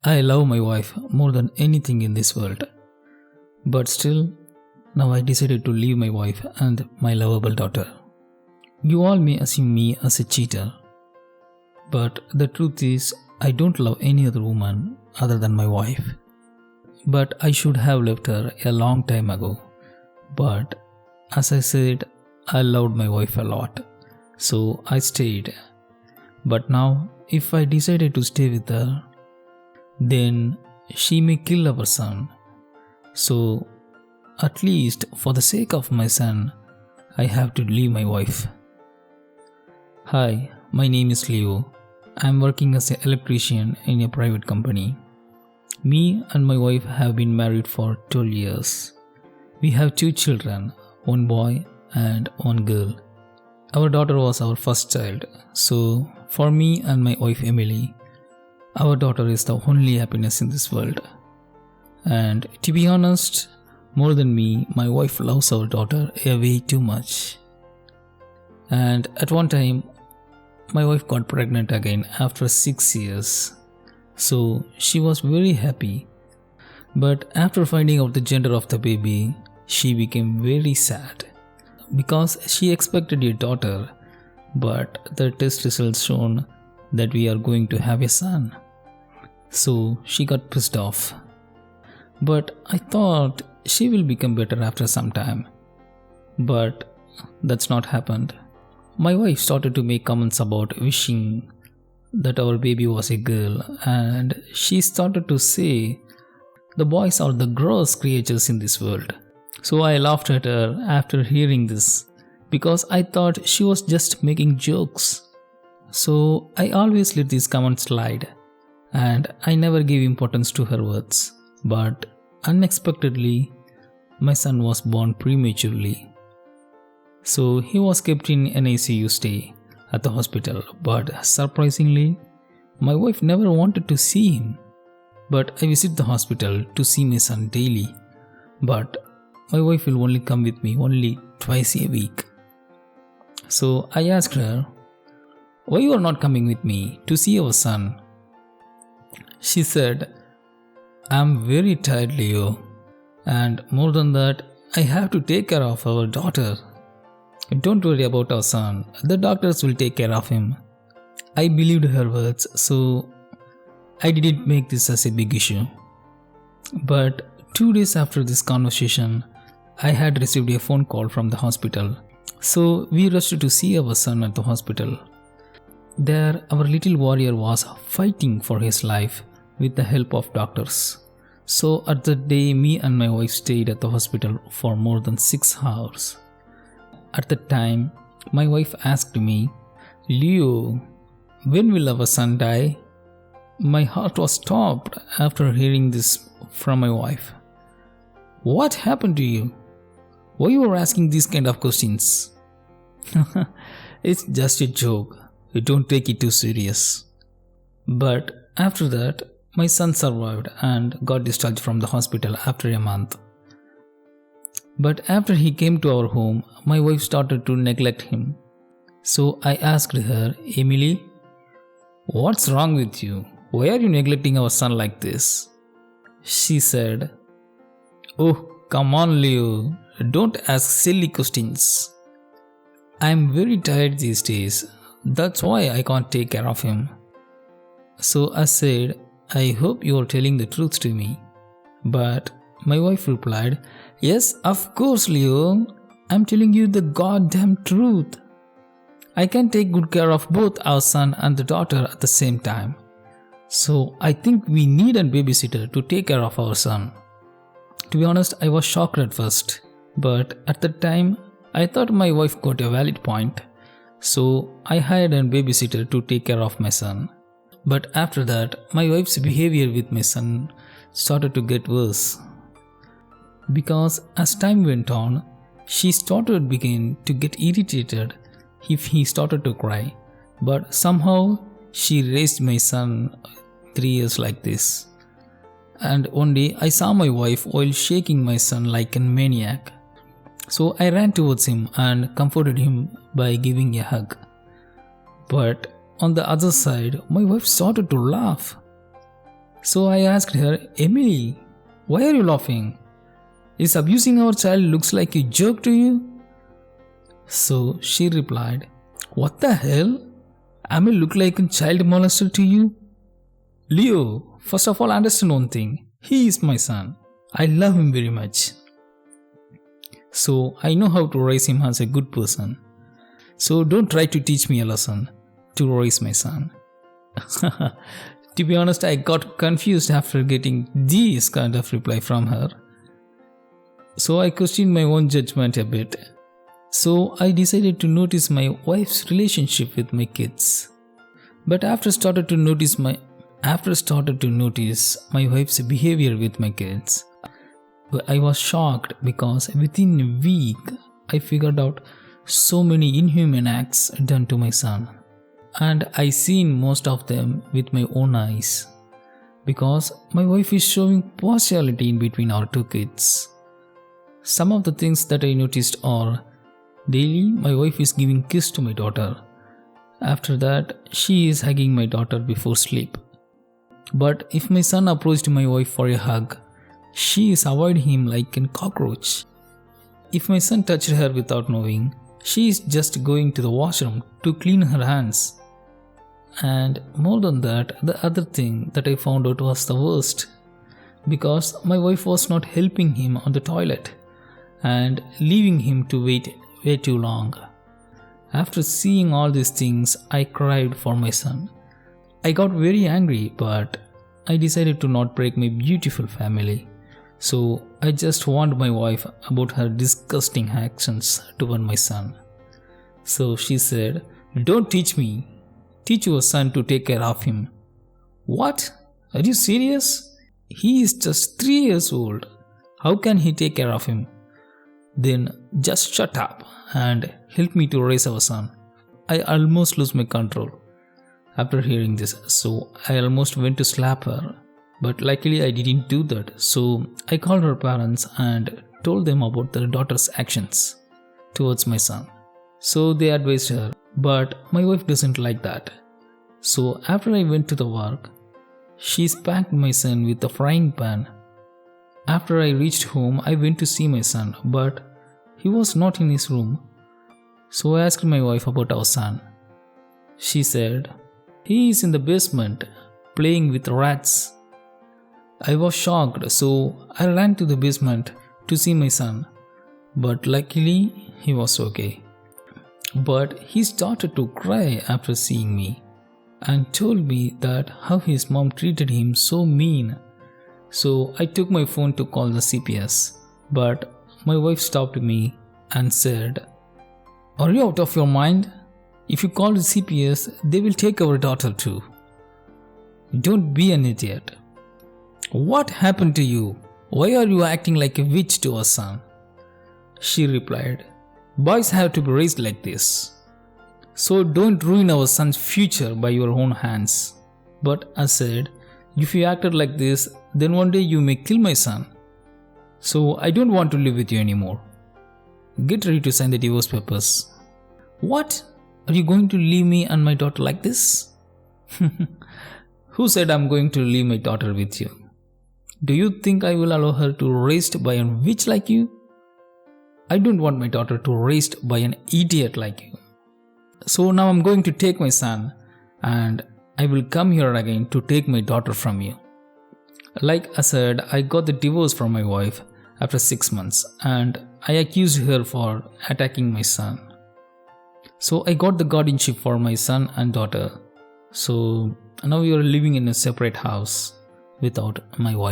I love my wife more than anything in this world. But still, now I decided to leave my wife and my lovable daughter. You all may assume me as a cheater, but the truth is, I don't love any other woman other than my wife. But I should have left her a long time ago. But as I said, I loved my wife a lot, so I stayed. But now, if I decided to stay with her, then she may kill our son. So, at least for the sake of my son, I have to leave my wife. Hi, my name is Leo. I am working as an electrician in a private company. Me and my wife have been married for 12 years. We have 2 children, one boy and one girl. Our daughter was our first child, so for me and my wife Emily, our daughter is the only happiness in this world. And to be honest, more than me, my wife loves our daughter way too much. And at one time, my wife got pregnant again after 6 years. So she was very happy. But after finding out the gender of the baby, she became very sad. Because she expected a daughter, but the test results shown that we are going to have a son. So she got pissed off. But I thought she will become better after some time. But that's not happened. My wife started to make comments about wishing that our baby was a girl, and she started to say the boys are the gross creatures in this world. So I laughed at her after hearing this because I thought she was just making jokes. So I always let these comments slide and I never gave importance to her words. But unexpectedly, my son was born prematurely. So he was kept in an ICU stay at the hospital, but surprisingly, my wife never wanted to see him. But I visit the hospital to see my son daily. But my wife will only come with me only twice a week. So I asked her, why you are not coming with me to see our son? She said, I'm very tired, Leo. And more than that, I have to take care of our daughter. Don't worry about our son. The doctors will take care of him. I believed her words, so I didn't make this as a big issue. But 2 days after this conversation, I had received a phone call from the hospital. So we rushed to see our son at the hospital. There, our little warrior was fighting for his life with the help of doctors. So at that day, me and my wife stayed at the hospital for more than 6 hours. At that time, my wife asked me, Leo, when will our son die? My heart was stopped after hearing this from my wife. What happened to you? Why you are asking these kind of questions? It's just a joke. You don't take it too serious. But after that, my son survived and got discharged from the hospital after a month. But after he came to our home, my wife started to neglect him. So I asked her, Emily, what's wrong with you? Why are you neglecting our son like this? She said, oh, come on, Leo. Don't ask silly questions. I'm very tired these days. That's why I can't take care of him. So I said, I hope you are telling the truth to me. But my wife replied, yes, of course, Leo. I'm telling you the goddamn truth. I can take good care of both our son and the daughter at the same time. So I think we need a babysitter to take care of our son. To be honest, I was shocked at first. But at the time, I thought my wife got a valid point. So I hired a babysitter to take care of my son. But after that, my wife's behavior with my son started to get worse. Because as time went on, she began to get irritated if he started to cry. But somehow she raised my son 3 years like this. And one day I saw my wife while shaking my son like a maniac. So I ran towards him and comforted him by giving a hug. But on the other side, my wife started to laugh. So I asked her, Emily, why are you laughing? Is abusing our child looks like a joke to you? So she replied, what the hell? Am I look like a child molester to you? Leo, first of all understand one thing. He is my son. I love him very much. So I know how to raise him as a good person. So don't try to teach me a lesson to raise my son. To be honest, I got confused after getting this kind of reply from her. So I questioned my own judgment a bit. So I decided to notice my wife's relationship with my kids. But after started to notice my wife's behavior with my kids, I was shocked because within a week I figured out so many inhuman acts done to my son. And I seen most of them with my own eyes because my wife is showing partiality in between our two kids. Some of the things that I noticed are daily my wife is giving kiss to my daughter. After that, she is hugging my daughter before sleep. But if my son approached my wife for a hug, she is avoiding him like a cockroach. If my son touched her without knowing, she is just going to the washroom to clean her hands. And more than that, the other thing that I found out was the worst, because my wife was not helping him on the toilet and leaving him to wait way too long. After seeing all these things, I cried for my son. I got very angry, but I decided to not break my beautiful family. So I just warned my wife about her disgusting actions toward my son. So she said, don't teach me. Teach your son to take care of him. What? Are you serious? He is just 3 years old. How can he take care of him? Then just shut up and help me to raise our son. I almost lose my control after hearing this. So I almost went to slap her. But luckily I didn't do that. So I called her parents and told them about their daughter's actions towards my son. So they advised her. But my wife doesn't like that. So after I went to the work, she spanked my son with a frying pan. After I reached home, I went to see my son, but he was not in his room. So I asked my wife about our son. She said, he is in the basement playing with rats. I was shocked, so I ran to the basement to see my son. But luckily, he was okay. But he started to cry after seeing me and told me that how his mom treated him so mean. So I took my phone to call the CPS, but my wife stopped me and said, are you out of your mind? If you call the CPS, they will take our daughter too. Don't be an idiot. What happened to you? Why are you acting like a witch to our son? She replied, boys have to be raised like this. So don't ruin our son's future by your own hands. But I said, if you acted like this, then one day you may kill my son. So I don't want to live with you anymore. Get ready to sign the divorce papers. What? Are you going to leave me and my daughter like this? Who said I'm going to leave my daughter with you? Do you think I will allow her to be raised by a witch like you? I don't want my daughter to be raised by an idiot like you. So now I'm going to take my son and I will come here again to take my daughter from you. Like I said, I got the divorce from my wife after 6 months and I accused her for attacking my son. So I got the guardianship for my son and daughter. So now we are living in a separate house without my wife.